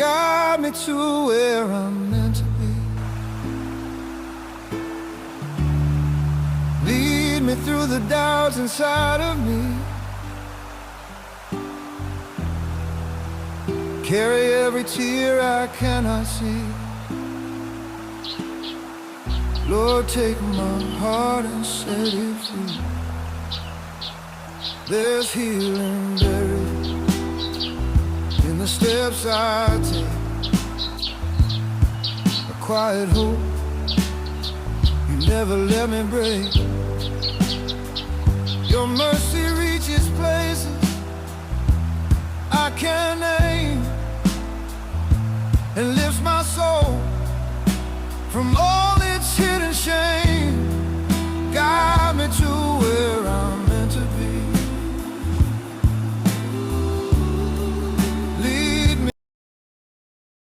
guide me to where I'm meant to be. Lead me through the doubts inside of me. Carry every tear I cannot see. Lord, take my heart and set it free. There's healing buried in the steps I take. A quiet hope you never let me break. Your mercy reaches places I can't name, and lifts my soul from all